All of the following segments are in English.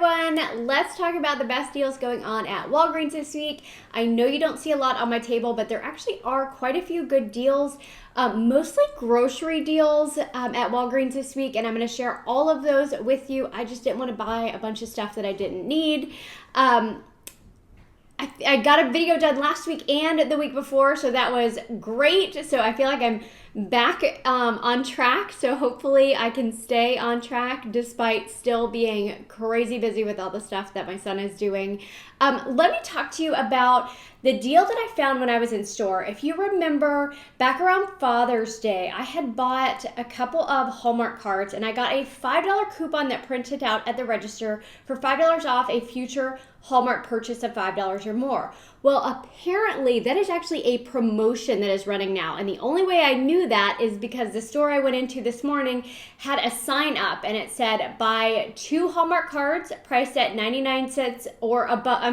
everyone, let's talk about the best deals going on at Walgreens this week. I know you don't see a lot on my table, but there actually are quite a few good deals, mostly grocery deals at Walgreens this week, and I'm going to share all of those with you. I just didn't want to buy a bunch of stuff that I didn't need. I got a video done last week and the week before, so that was great. So I feel like I'm back on track. So hopefully I can stay on track despite still being crazy busy with all the stuff that my son is doing. Let me talk to you about the deal that I found when I was in store. If you remember, back around Father's Day, I had bought a couple of Hallmark cards and I got a $5 coupon that printed out at the register for $5 off a future Hallmark purchase of $5 or more. Well, apparently that is actually a promotion that is running now. And the only way I knew that is because the store I went into this morning had a sign up and it said buy 2 Hallmark cards priced at 99 cents or above,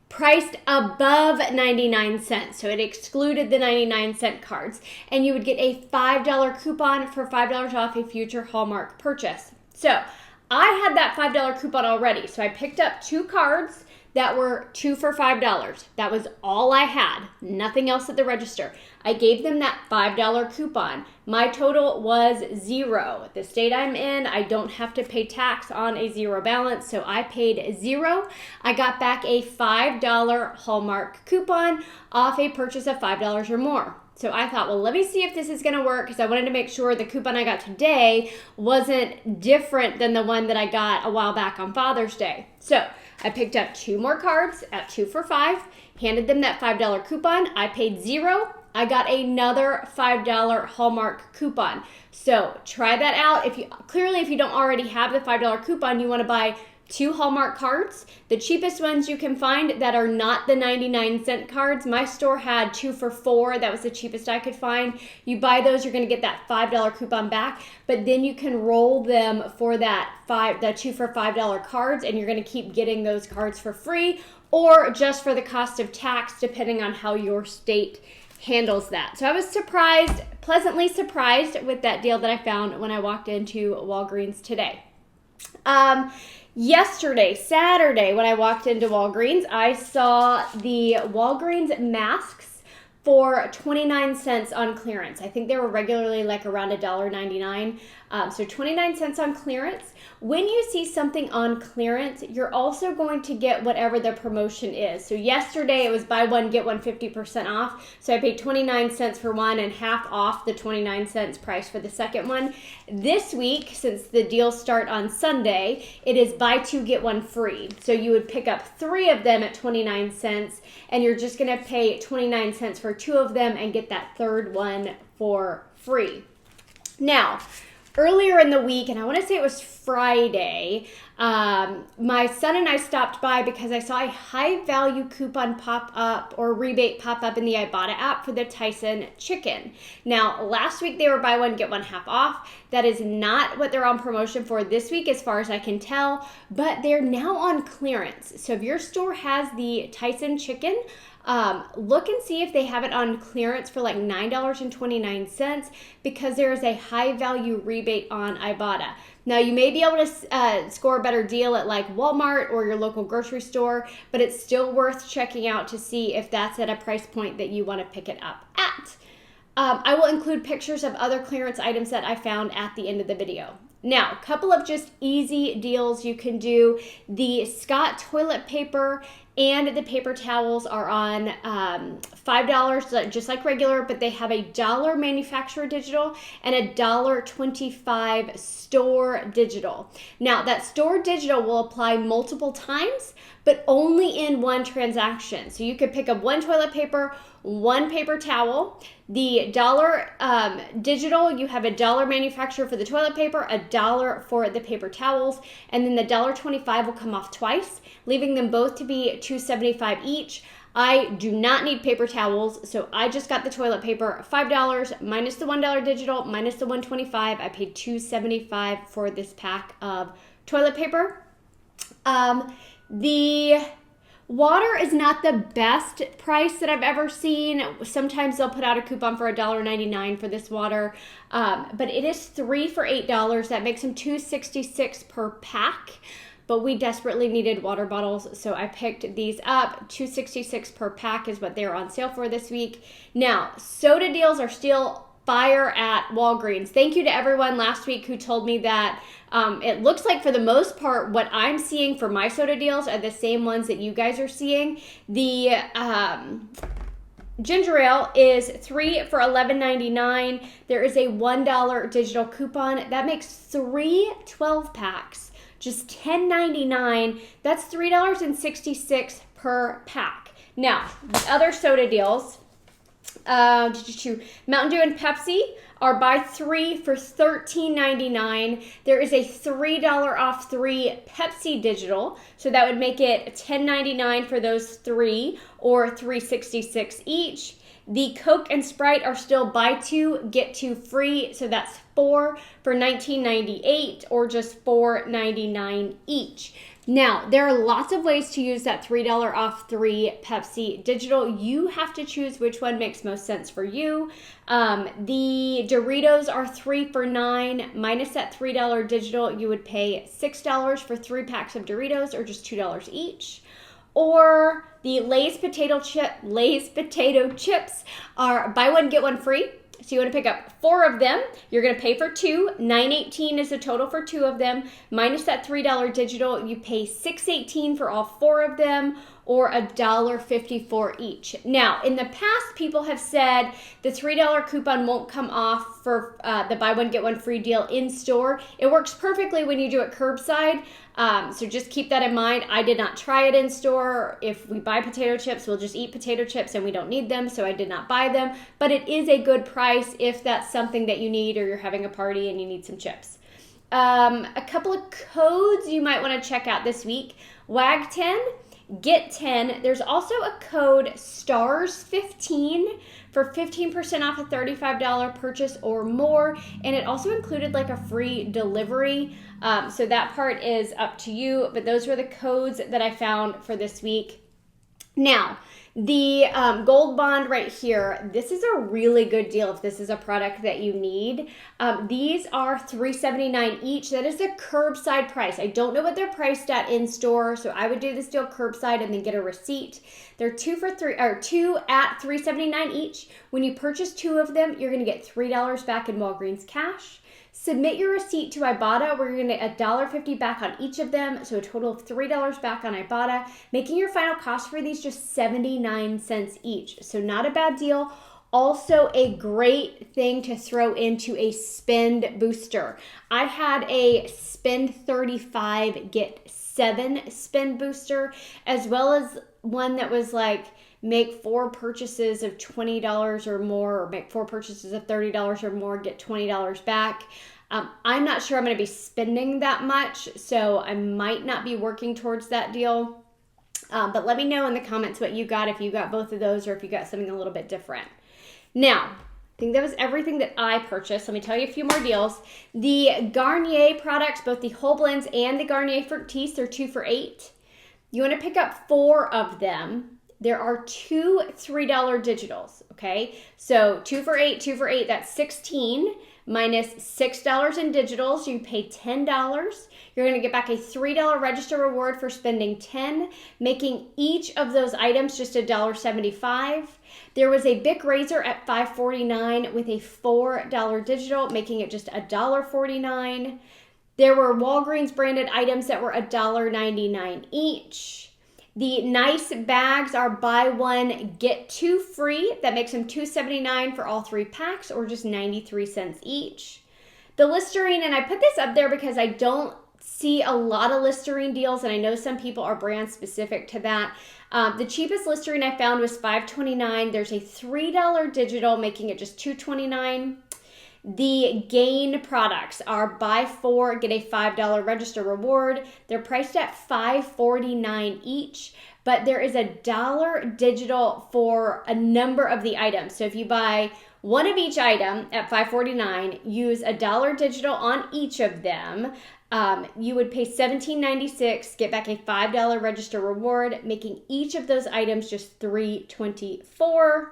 priced above 99 cents. So it excluded the 99-cent cards. And you would get a $5 coupon for $5 off a future Hallmark purchase. So I had that $5 coupon already. So I picked up 2 cards that were 2 for $5. That was all I had. Nothing else at the register. I gave them that $5 coupon. My total was 0. The state I'm in, I don't have to pay tax on a 0 balance, so I paid 0. I got back a $5 Hallmark coupon off a purchase of $5 or more. So I thought, well, let me see if this is going to work because I wanted to make sure the coupon I got today wasn't different than the one that I got a while back on Father's Day. So I picked up 2 more cards at 2 for $5, handed them that $5 coupon. I paid 0. I got another $5 Hallmark coupon. So try that out. If you don't already have the $5 coupon, you want to buy 2 Hallmark cards, the cheapest ones you can find that are not the 99-cent cards. My store had 2 for $4. That was the cheapest I could find. You buy those, you're going to get that $5 coupon back, but then you can roll them for the 2 for $5 cards, and you're going to keep getting those cards for free or just for the cost of tax, depending on how your state handles that. So I was pleasantly surprised with that deal that I found when I walked into Walgreens today. Yesterday, Saturday, when I walked into Walgreens, I saw the Walgreens masks for 29 cents on clearance. I think they were regularly like around $1.99. So 29 cents on clearance. When you see something on clearance, you're also going to get whatever the promotion is. So yesterday it was buy one, get one 50% off. So I paid 29 cents for one and half off the 29 cents price for the second one. This week, since the deals start on Sunday, it is buy 2, get 1 free. So you would pick up 3 of them at 29 cents and you're just going to pay 29 cents for 2 of them and get that third one for free. Now, earlier in the week, and I want to say it was Friday, my son and I stopped by because I saw a high value coupon pop up or rebate pop up in the Ibotta app for the Tyson chicken. Now, last week they were buy one, get one half off. That is not what they're on promotion for this week as far as I can tell, but they're now on clearance. So if your store has the Tyson chicken, look and see if they have it on clearance for like $9.29 because there is a high value rebate on Ibotta. Now, you may be able to score a better deal at like Walmart or your local grocery store, but it's still worth checking out to see if that's at a price point that you want to pick it up at. I will include pictures of other clearance items that I found at the end of the video. Now, a couple of just easy deals you can do. The Scott toilet paper and the paper towels are on $5, just like regular, but they have a $1 manufacturer digital and a $1.25 store digital. Now, that store digital will apply multiple times, but only in one transaction. So you could pick up 1 toilet paper, 1 paper towel. The $1 digital, you have a $1 manufacturer for the toilet paper, a $1 for the paper towels, and then the $1.25 will come off twice, leaving them both to be $2.75 each. I do not need paper towels, so I just got the toilet paper, $5 minus the $1 digital minus the $1.25. I paid $2.75 for this pack of toilet paper. The water is not the best price that I've ever seen. Sometimes they'll put out a coupon for $1.99 for this water, but it is 3 for $8. That makes them $2.66 per pack. but we desperately needed water bottles, so I picked these up. $2.66 per pack is what they're on sale for this week. Now, soda deals are still fire at Walgreens. Thank you to everyone last week who told me that it looks like for the most part what I'm seeing for my soda deals are the same ones that you guys are seeing. The ginger ale is 3 for $11.99. There is a $1 digital coupon. That makes 3 12-packs, just $10.99. That's $3.66 per pack. Now, the other soda deals, Mountain Dew and Pepsi are buy 3 for $13.99. There is a $3 off 3 Pepsi digital, so that would make it $10.99 for those 3 or $3.66 each. The Coke and Sprite are still buy 2, get 2 free, so that's 4 for $19.98 or just $4.99 each. Now, there are lots of ways to use that $3 off 3 Pepsi digital. You have to choose which one makes most sense for you. The Doritos are 3 for $9. Minus that $3 digital, you would pay $6 for 3 packs of Doritos or just $2 each. Or the Lay's potato chips are buy one, get one free. So you want to pick up 4 of them. You're going to pay for 2. $9.18 is the total for 2 of them. Minus that $3 digital, you pay $6.18 for all 4 of them, or $1.54 each. Now, in the past, people have said the $3 coupon won't come off for the buy one, get one free deal in store. It works perfectly when you do it curbside. So just keep that in mind. I did not try it in store. If we buy potato chips, we'll just eat potato chips and we don't need them, so I did not buy them. But it is a good price if that's something that you need or you're having a party and you need some chips. A couple of codes you might want to check out this week. WAG 10, get 10. There's also a code STARS15 for 15% off a $35 purchase or more, and it also included like a free delivery. So that part is up to you, but those were the codes that I found for this week. Now, the gold bond right here, this is a really good deal if this is a product that you need. These are $3.79 each. That is the curbside price. I don't know what they're priced at in store, so I would do this deal curbside and then get a receipt. They're 2 at $3.79 each. When you purchase 2 of them, you're going to get $3 back in Walgreens cash. Submit your receipt to Ibotta, where you're going to get $1.50 back on each of them, so a total of $3 back on Ibotta, making your final cost for these just 79 cents each. So not a bad deal. Also a great thing to throw into a spend booster. I had a spend 35, get 7 spend booster, as well as one that was like, make 4 purchases of $20 or more, or make 4 purchases of $30 or more, get $20 back. I'm not sure I'm going to be spending that much, so I might not be working towards that deal. But let me know in the comments what you got, if you got both of those or if you got something a little bit different. Now, I think that was everything that I purchased. Let me tell you a few more deals. The Garnier products, both the whole blends and the Garnier Fructis, they're 2 for $8. You want to pick up 4 of them. There are 2 $3 digitals, okay? So 2 for $8, that's 16 minus $6 in digitals. You pay $10. You're going to get back a $3 register reward for spending 10, making each of those items just $1.75. There was a Bic razor at $5.49 with a $4 digital, making it just $1.49. There were Walgreens branded items that were $1.99 each. The nice bags are buy one, get 2 free. That makes them $2.79 for all 3 packs, or just 93 cents each. The Listerine, and I put this up there because I don't see a lot of Listerine deals, and I know some people are brand specific to that. The cheapest Listerine I found was $5.29. There's a $3 digital, making it just $2.29. The Gain products are buy 4, get a $5 register reward. They're priced at $5.49 each, but there is $1 digital for a number of the items. So if you buy one of each item at $5.49, use $1 digital on each of them. You would pay $17.96, get back a $5 register reward, making each of those items just $3.24.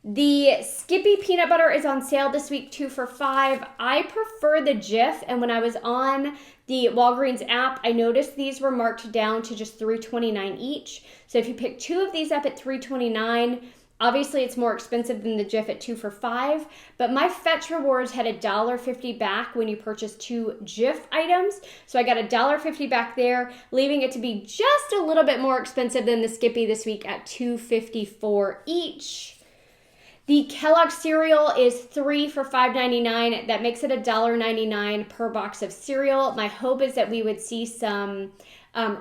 The Skippy peanut butter is on sale this week, 2 for $5. I prefer the Jif, and when I was on the Walgreens app, I noticed these were marked down to just $3.29 each. So if you pick 2 of these up at $3.29, obviously it's more expensive than the Jif at 2 for $5, but my Fetch Rewards had $1.50 back when you purchase 2 Jif items. So I got $1.50 back there, leaving it to be just a little bit more expensive than the Skippy this week at $2.54 each. The Kellogg cereal is 3 for $5.99. That makes it $1.99 per box of cereal. My hope is that we would see some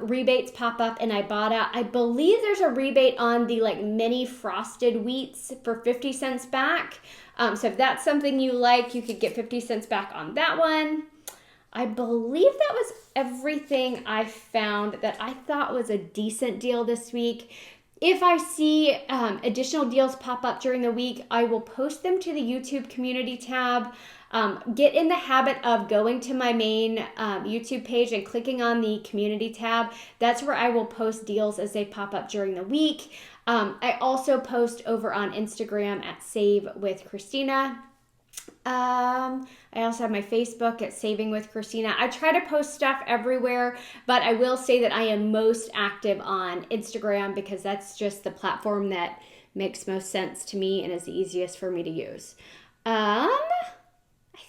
rebates pop up in Ibotta. I believe there's a rebate on the mini frosted wheats for 50 cents back. So if that's something you like, you could get 50 cents back on that one. I believe that was everything I found that I thought was a decent deal this week. If I see additional deals pop up during the week, I will post them to the YouTube community tab. Get in the habit of going to my main YouTube page and clicking on the community tab. That's where I will post deals as they pop up during the week. I also post over on Instagram at Save with Christina. I also have my Facebook at Saving with Christina. I try to post stuff everywhere, but I will say that I am most active on Instagram because that's just the platform that makes most sense to me and is the easiest for me to use. I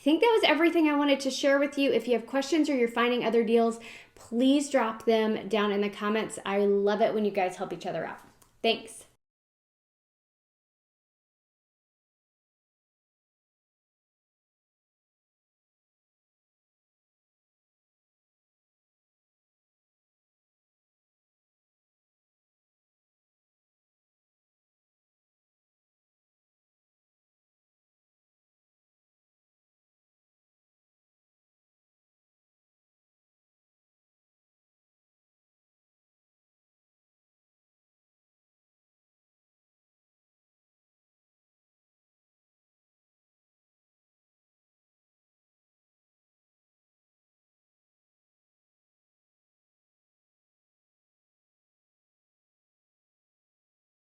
think that was everything I wanted to share with you. If you have questions or you're finding other deals, please drop them down in the comments. I love it when you guys help each other out. Thanks.